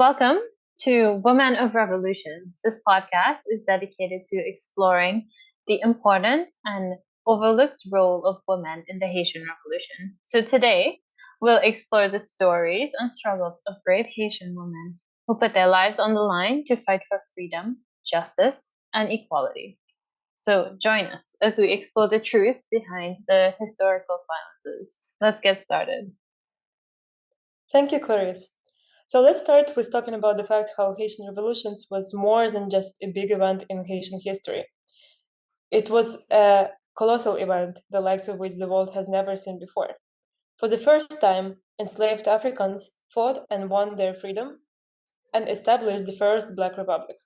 Welcome to Women of Revolution. This podcast is dedicated to exploring the important and overlooked role of women in the Haitian Revolution. So today, we'll explore the stories and struggles of brave Haitian women who put their lives on the line to fight for freedom, justice, and equality. So join us as we explore the truth behind the historical violences. Let's get started. Thank you, Clarice. So let's start with talking about the fact how Haitian revolutions was more than just a big event in Haitian history. It was a colossal event, the likes of which the world has never seen before. For the first time, enslaved Africans fought and won their freedom and established the first Black Republic.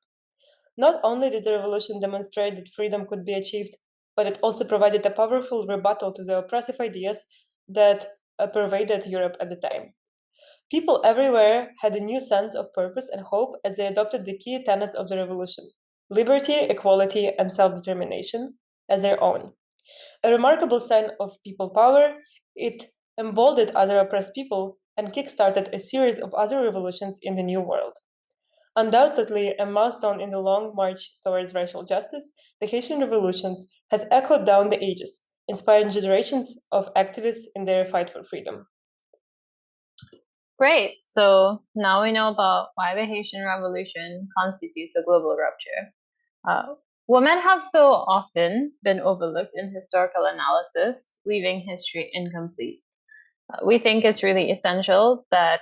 Not only did the revolution demonstrate that freedom could be achieved, but it also provided a powerful rebuttal to the oppressive ideas that pervaded Europe at the time. People everywhere had a new sense of purpose and hope as they adopted the key tenets of the revolution: liberty, equality, and self determination as their own. A remarkable sign of people power, it emboldened other oppressed people and kickstarted a series of other revolutions in the New World. Undoubtedly, a milestone in the long march towards racial justice, the Haitian revolutions has echoed down the ages, inspiring generations of activists in their fight for freedom. Great. So now we know about why the Haitian Revolution constitutes a global rupture. Women have so often been overlooked in historical analysis, leaving history incomplete. We think it's really essential that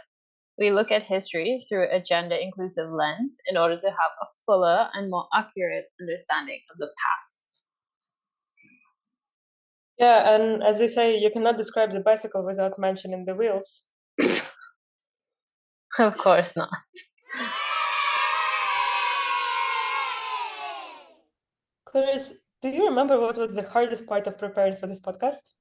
we look at history through a gender inclusive lens in order to have a fuller and more accurate understanding of the past. Yeah, and as they say, you cannot describe the bicycle without mentioning the wheels. Of course not. Clarice, do you remember what was the hardest part of preparing for this podcast?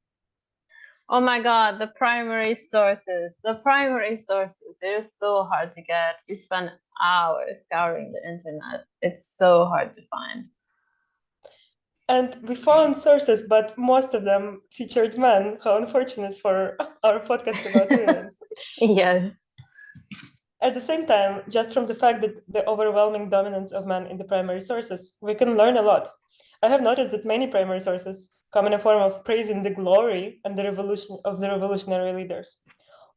Oh my God, the primary sources. The primary sources. They're so hard to get. We spend hours scouring the internet. It's so hard to find. And we found sources, but most of them featured men. How unfortunate for our podcast about women. Yes. At the same time, just from the fact that the overwhelming dominance of men in the primary sources, we can learn a lot. I have noticed that many primary sources come in a form of praising the glory and the revolution of the revolutionary leaders.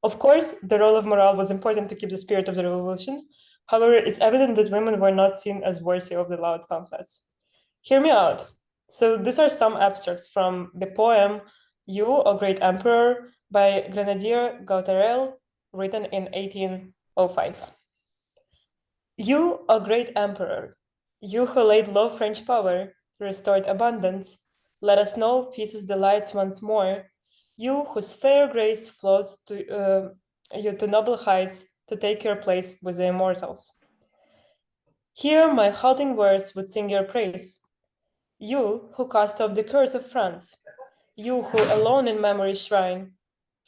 Of course, the role of morale was important to keep the spirit of the revolution. However, it's evident that women were not seen as worthy of the loud pamphlets. Hear me out. So these are some abstracts from the poem You, O Great Emperor by Grenadier Gautarel, written in 1805. You, O great Emperor, you who laid low French power, restored abundance, let us know peace's delights once more, you whose fair grace floats to you to noble heights to take your place with the immortals. Here my halting words would sing your praise. You who cast off the curse of France, you who alone in memory's shrine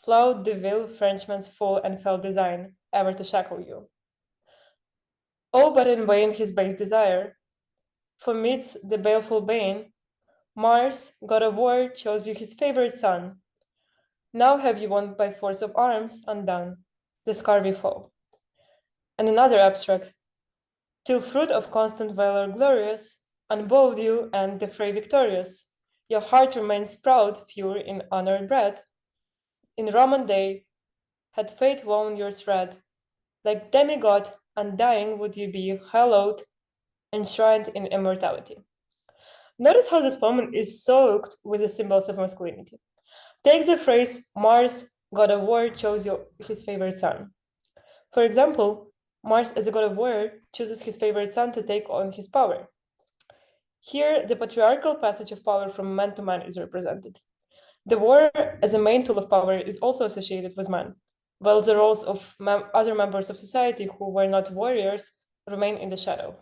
flout the vil Frenchman's full and fell design, ever to shackle you. Oh, but in vain his base desire, for midst the baleful bane, Mars, god of war, chose you his favorite son. Now have you won by force of arms undone the scurvy foe. And another abstract, till fruit of constant valor glorious, unbowed you and the fray victorious, your heart remains proud, pure in honored bread. In Roman day, had fate woven your thread, like demigod, undying would you be, hallowed, enshrined in immortality. Notice how this poem is soaked with the symbols of masculinity. Take the phrase, Mars, god of war, chose his favorite son. For example, Mars as a god of war chooses his favorite son to take on his power. Here, the patriarchal passage of power from man to man is represented. The war as a main tool of power is also associated with man, while the roles of other members of society who were not warriors remain in the shadow.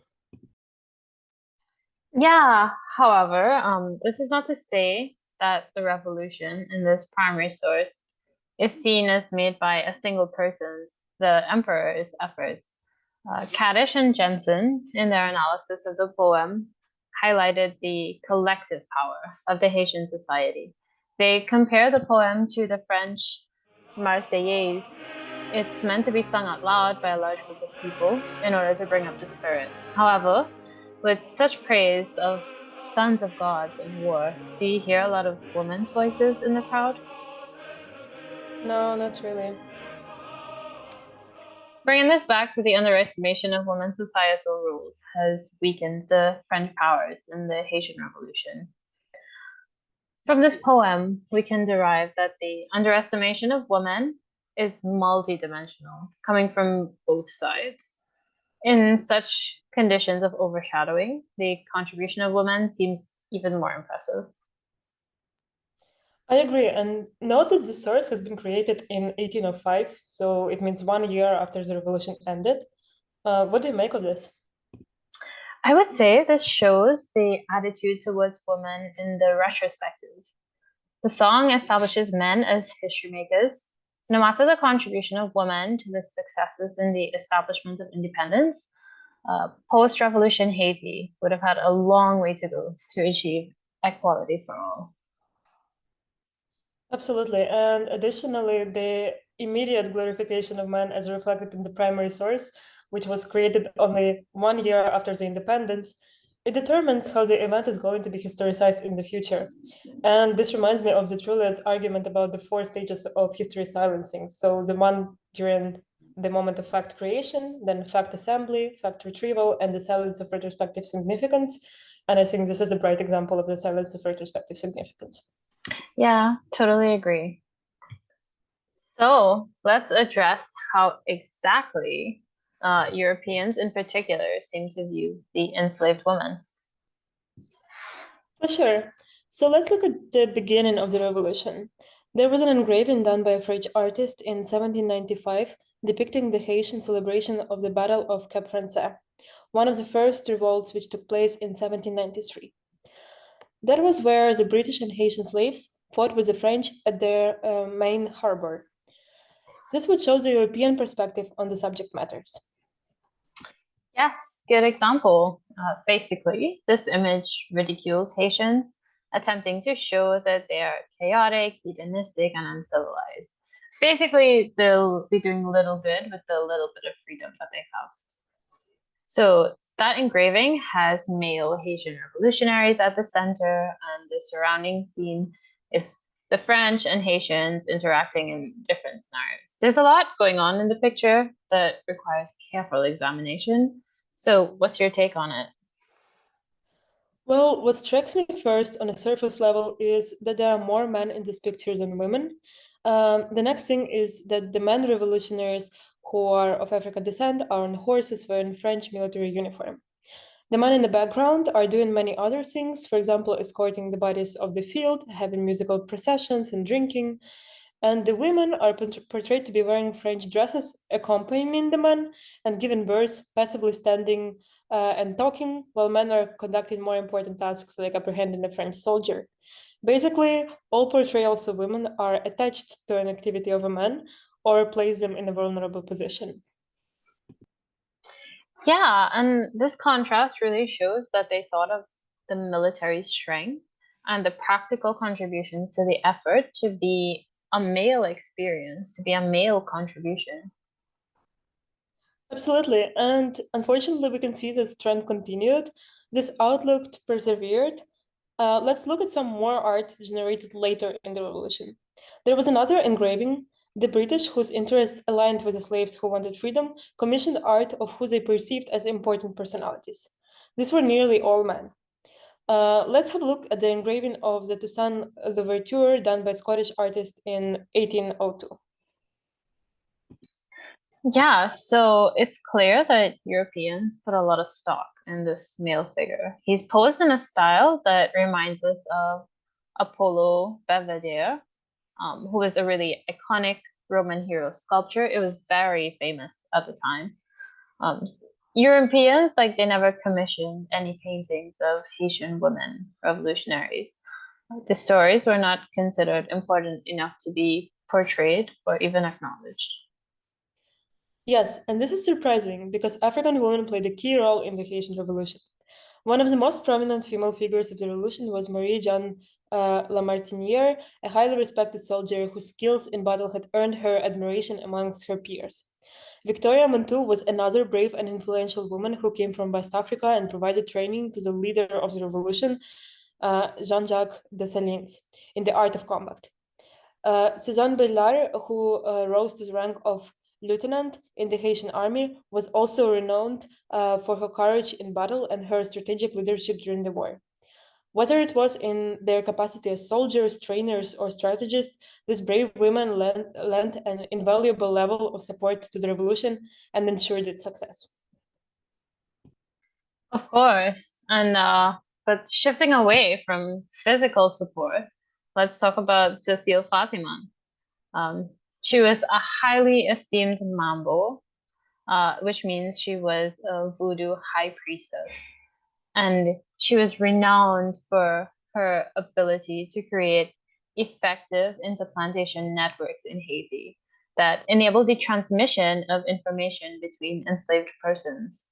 Yeah, however, this is not to say that the revolution in this primary source is seen as made by a single person's, the emperor's efforts. Kaddish and Jensen, in their analysis of the poem, highlighted the collective power of the Haitian society. They compare the poem to the French Marseillaise It's meant to be sung out loud by a large group of people in order to bring up the spirit. However, with such praise of sons of gods in war, do you hear a lot of women's voices in the crowd? No, not really. Bringing this back to the underestimation of women's societal roles has weakened the French powers in the Haitian Revolution. From this poem, we can derive that the underestimation of women is multidimensional, coming from both sides. In such conditions of overshadowing, the contribution of women seems even more impressive. I agree. And note that the source has been created in 1805, so it means 1 year after the revolution ended. What do you make of this? I would say this shows the attitude towards women in the retrospective. The song establishes men as history makers. No matter the contribution of women to the successes in the establishment of independence, post revolution Haiti would have had a long way to go to achieve equality for all. Absolutely. And additionally, the immediate glorification of man as reflected in the primary source, which was created only 1 year after the independence, it determines how the event is going to be historicized in the future. And this reminds me of the Trulia's argument about the 4 stages of history silencing. So the one during the moment of fact creation, then fact assembly, fact retrieval, and the silence of retrospective significance. And I think this is a bright example of the silence of retrospective significance. Yeah, totally agree. So let's address how exactly Europeans in particular seem to view the enslaved woman. For sure. So let's look at the beginning of the revolution. There was an engraving done by a French artist in 1795 depicting the Haitian celebration of the Battle of Cap Français, one of the first revolts which took place in 1793. That was where the British and Haitian slaves fought with the French at their main harbor. This would show the European perspective on the subject matters. Yes, good example. Basically, this image ridicules Haitians, attempting to show that they are chaotic, hedonistic, and uncivilized. Basically, they'll be doing little good with the little bit of freedom that they have. So that engraving has male Haitian revolutionaries at the center, and the surrounding scene is the French and Haitians interacting in different scenarios. There's a lot going on in the picture that requires careful examination. So, what's your take on it? Well, what strikes me first on a surface level is that there are more men in this picture than women. The next thing is that the men revolutionaries who are of African descent are on horses wearing French military uniform. The men in the background are doing many other things, for example, escorting the bodies of the field, having musical processions and drinking. And the women are portrayed to be wearing French dresses, accompanying the men and giving birth, passively standing and talking, while men are conducting more important tasks like apprehending a French soldier. Basically, all portrayals of women are attached to an activity of a man or place them in a vulnerable position. Yeah, and this contrast really shows that they thought of the military strength and the practical contributions to the effort to be a male experience, to be a male contribution. Absolutely. And unfortunately, we can see this trend continued. This outlook persevered. Let's look at some more art generated later in the revolution. There was another engraving. The British, whose interests aligned with the slaves who wanted freedom, commissioned art of who they perceived as important personalities. These were nearly all men. Let's have a look at the engraving of the Toussaint Louverture done by Scottish artist in 1802. Yeah, so it's clear that Europeans put a lot of stock in this male figure. He's posed in a style that reminds us of Apollo Belvedere, who was a really iconic Roman hero sculpture. It was very famous at the time. Um, Europeans, like, they never commissioned any paintings of Haitian women revolutionaries. The stories were not considered important enough to be portrayed or even acknowledged. Yes, and this is surprising because African women played a key role in the Haitian Revolution. One of the most prominent female figures of the revolution was Marie Jeanne Lamartiniere, a highly respected soldier whose skills in battle had earned her admiration amongst her peers. Victoria Montou was another brave and influential woman who came from West Africa and provided training to the leader of the revolution, Jean-Jacques Dessalines, in the art of combat. Suzanne Bellard, who rose to the rank of lieutenant in the Haitian army, was also renowned for her courage in battle and her strategic leadership during the war. Whether it was in their capacity as soldiers, trainers, or strategists, these brave women lent an invaluable level of support to the revolution and ensured its success. Of course. And but shifting away from physical support, let's talk about Cecile Fatiman. She was a highly esteemed mambo, which means she was a voodoo high priestess. And she was renowned for her ability to create effective interplantation networks in Haiti that enabled the transmission of information between enslaved persons.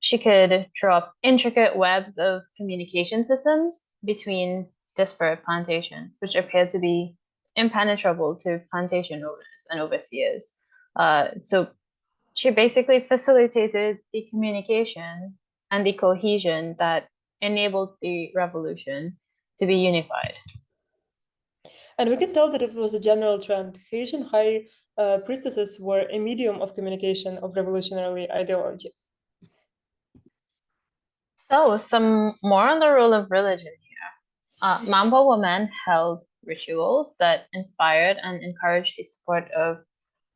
She could draw up intricate webs of communication systems between disparate plantations, which appeared to be impenetrable to plantation owners and overseers. So she basically facilitated the communication and the cohesion that enabled the revolution to be unified. And we can tell that it was a general trend. Haitian high priestesses were a medium of communication of revolutionary ideology. So, some more on the role of religion here. Mambo women held rituals that inspired and encouraged the support of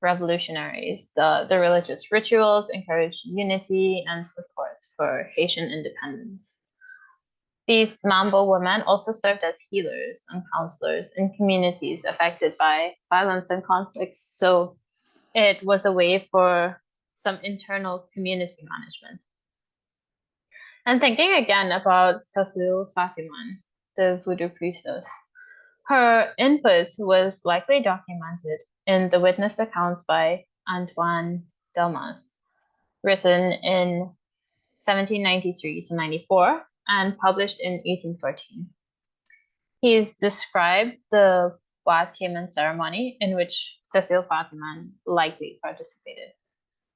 revolutionaries. The religious rituals encouraged unity and support for Haitian independence. These Mambo women also served as healers and counselors in communities affected by violence and conflict. So it was a way for some internal community management. And thinking again about Cecile Fatiman, the voodoo priestess, her input was likely documented in the witnessed accounts by Antoine Delmas, written in 1793 to 94 and published in 1814. He's described the Boaz Cayman ceremony in which Cecile Fatiman likely participated.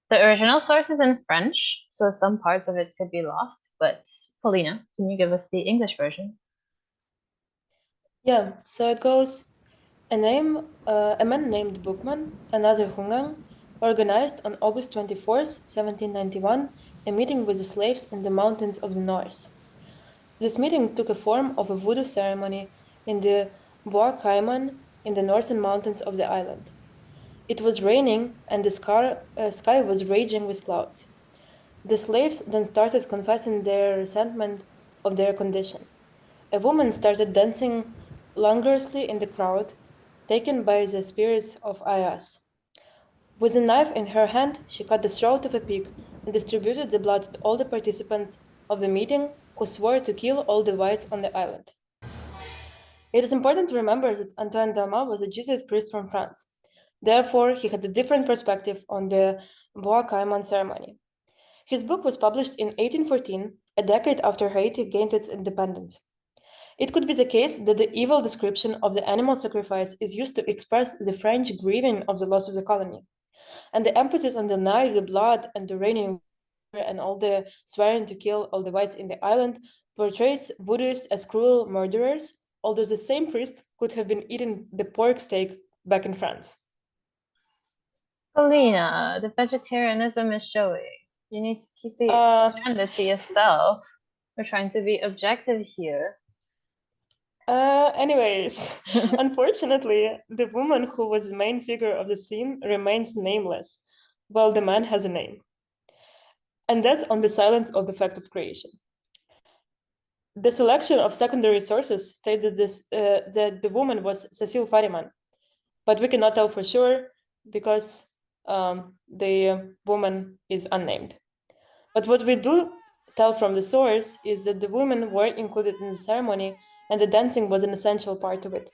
The original source is in French, so some parts of it could be lost, but Paulina, can you give us the English version? Yeah, so it goes, a man named Bookman, another Hungang, organized on August 24th, 1791, a meeting with the slaves in the mountains of the north. This meeting took a form of a voodoo ceremony in the Bois Cayman in the northern mountains of the island. It was raining and the sky was raging with clouds. The slaves then started confessing their resentment of their condition. A woman started dancing languorously in the crowd, taken by the spirits of Ayas. With a knife in her hand, she cut the throat of a pig and distributed the blood to all the participants of the meeting, who swore to kill all the whites on the island. It is important to remember that Antoine Dalma was a Jesuit priest from France. Therefore, he had a different perspective on the Bois Cayman ceremony. His book was published in 1814, a decade after Haiti gained its independence. It could be the case that the evil description of the animal sacrifice is used to express the French grieving of the loss of the colony. And the emphasis on the knife, the blood, and the raining and all the swearing to kill all the whites in the island portrays Voodoos as cruel murderers, although the same priest could have been eating the pork steak back in France. Paulina, the vegetarianism is showing. You need to keep the agenda to yourself. We're trying to be objective here. Anyways, unfortunately, the woman who was the main figure of the scene remains nameless, while the man has a name. And that's on the silence of the fact of creation. The selection of secondary sources states that the woman was Cecile Fariman, but we cannot tell for sure because the woman is unnamed. But what we do tell from the source is that the women were included in the ceremony and the dancing was an essential part of it.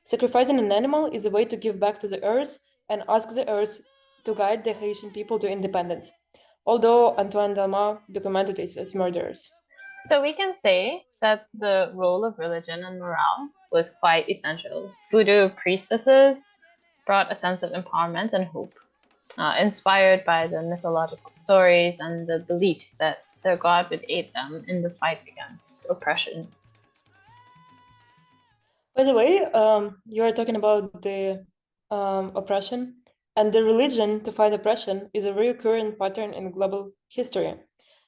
Sacrificing an animal is a way to give back to the earth and ask the earth to guide the Haitian people to independence, although Antoine Delma documented this as murderers. So we can say that the role of religion and morale was quite essential. Voodoo priestesses brought a sense of empowerment and hope, inspired by the mythological stories and the beliefs that their god would aid them in the fight against oppression. By the way, you are talking about the oppression, and the religion to fight oppression is a recurrent pattern in global history.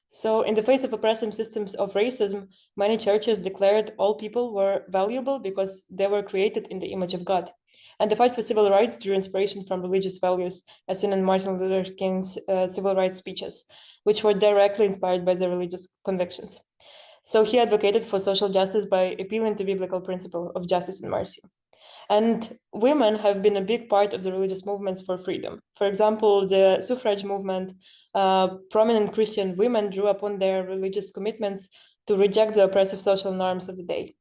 So, in the face of oppressive systems of racism, many churches declared all people were valuable because they were created in the image of God. And the fight for civil rights drew inspiration from religious values, as seen in Martin Luther King's civil rights speeches, which were directly inspired by their religious convictions. So he advocated for social justice by appealing to biblical principle of justice and mercy. And women have been a big part of the religious movements for freedom. For example, the suffrage movement, prominent Christian women drew upon their religious commitments to reject the oppressive social norms of the day.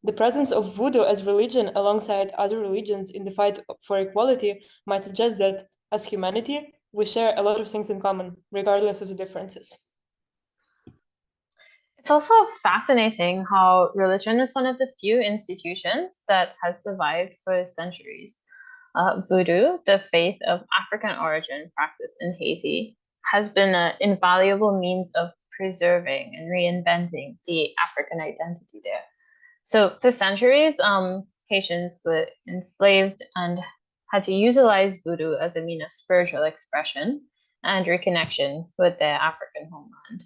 The presence of voodoo as religion alongside other religions in the fight for equality might suggest that as humanity, we share a lot of things in common, regardless of the differences. It's also fascinating how religion is one of the few institutions that has survived for centuries. Voodoo, the faith of African origin practiced in Haiti, has been an invaluable means of preserving and reinventing the African identity there. So for centuries, Haitians were enslaved and had to utilize voodoo as a mean of spiritual expression and reconnection with their African homeland.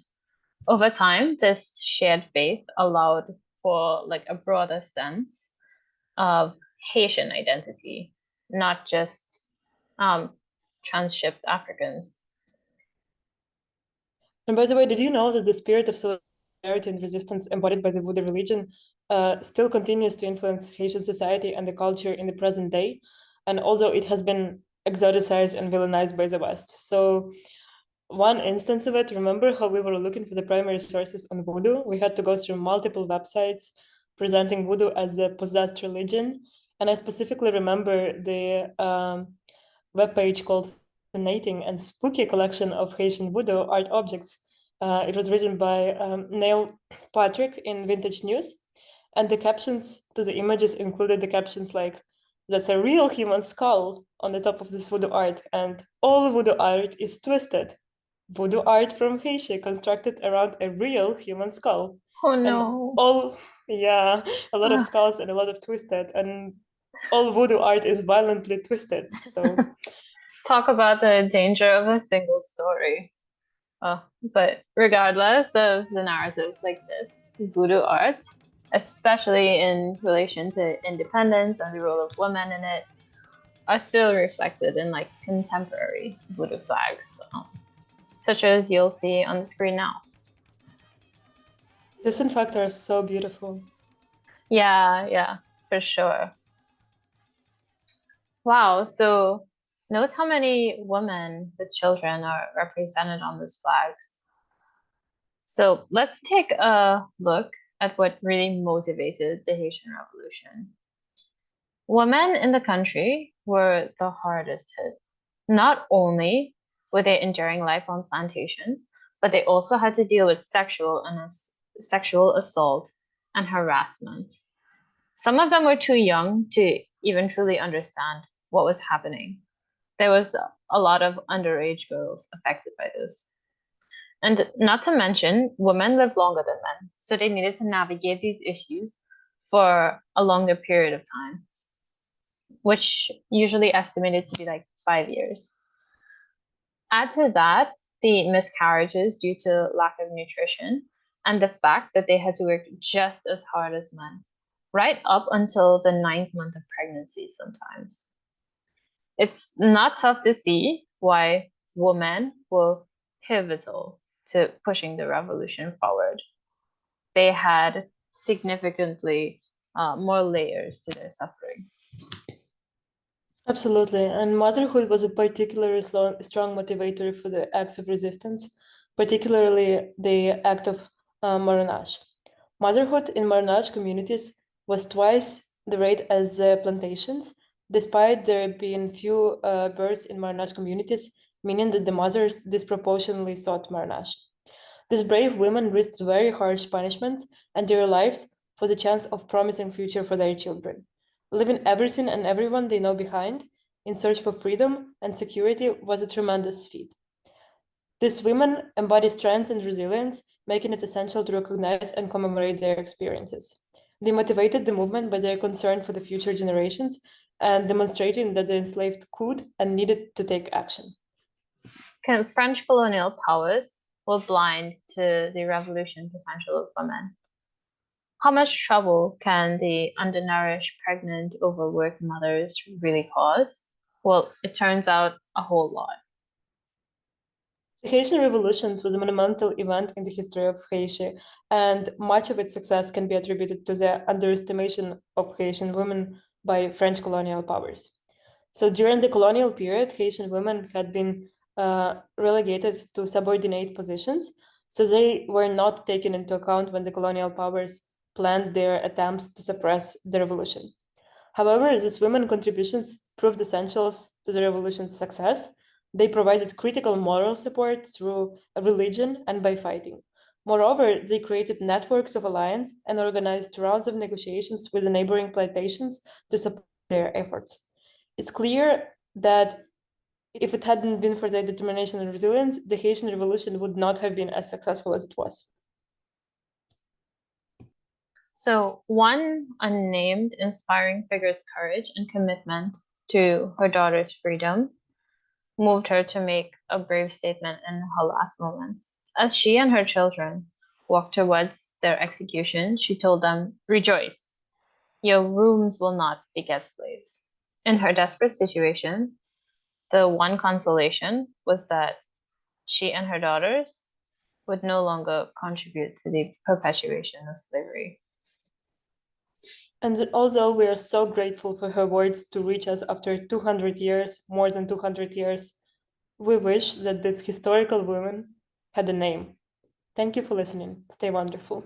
Over time, this shared faith allowed for like a broader sense of Haitian identity, not just um, transshipped Africans. And by the way, did you know that the spirit of solidarity and resistance embodied by the Buddha religion still continues to influence Haitian society and the culture in the present day? And also, it has been exoticized and villainized by the West. So, one instance of it, remember how we were looking for the primary sources on Voodoo? We had to go through multiple websites presenting Voodoo as a possessed religion. And I specifically remember the webpage called Fascinating and Spooky Collection of Haitian Voodoo Art Objects. It was written by Neil Patrick in Vintage News. And the captions to the images included the captions like, "That's a real human skull on the top of this voodoo art, and all voodoo art is twisted. Voodoo art from Haiti constructed around a real human skull." Oh And no. all, yeah, a lot of skulls and a lot of twisted, and all voodoo art is violently twisted. So Talk about the danger of a single story. But regardless of the narratives like this, voodoo art, especially in relation to independence and the role of women in it, are still reflected in like contemporary voodoo flags, such as you'll see on the screen now. this in fact are so beautiful. Yeah, for sure. Wow, so note how many women with children are represented on these flags. So let's take a look at what really motivated the Haitian Revolution. Women in the country were the hardest hit. Not only were they enduring life on plantations, but they also had to deal with sexual assault and harassment. Some of them were too young to even truly understand what was happening. There was a lot of underage girls affected by this. And not to mention, women live longer than men, so they needed to navigate these issues for a longer period of time, which usually estimated to be like 5 years. Add to that the miscarriages due to lack of nutrition and the fact that they had to work just as hard as men, right up until the ninth month of pregnancy sometimes. It's not tough to see why women were pivotal to pushing the revolution forward. They had significantly more layers to their suffering. Absolutely. And motherhood was a particularly strong motivator for the acts of resistance, particularly the act of Marronage. Motherhood in Marronage communities was twice the rate as plantations, despite there being few births in Marronage communities, meaning that the mothers disproportionately sought Marronage. These brave women risked very harsh punishments and their lives for the chance of promising future for their children. Leaving everything and everyone they know behind in search for freedom and security was a tremendous feat. These women embody strength and resilience, making it essential to recognize and commemorate their experiences. They motivated the movement by their concern for the future generations and demonstrating that the enslaved could and needed to take action. French colonial powers were blind to the revolution potential of women. How much trouble can the undernourished, pregnant, overworked mothers really cause? Well, it turns out a whole lot. The Haitian Revolution was a monumental event in the history of Haiti, and much of its success can be attributed to the underestimation of Haitian women by French colonial powers. So during the colonial period, Haitian women had been relegated to subordinate positions, so they were not taken into account when the colonial powers planned their attempts to suppress the revolution. However, these women contributions proved essential to the revolution's success. They provided critical moral support through religion and by fighting. Moreover, they created networks of alliance and organized rounds of negotiations with the neighboring plantations to support their efforts. It's clear that if it hadn't been for their determination and resilience, the Haitian Revolution would not have been as successful as it was. So, one unnamed inspiring figure's courage and commitment to her daughter's freedom moved her to make a brave statement in her last moments. As she and her children walked towards their execution, she told them, "Rejoice, your rooms will not beget slaves." In her desperate situation, the one consolation was that she and her daughters would no longer contribute to the perpetuation of slavery. And although we are so grateful for her words to reach us after 200 years, more than 200 years, we wish that this historical woman had a name. Thank you for listening. Stay wonderful.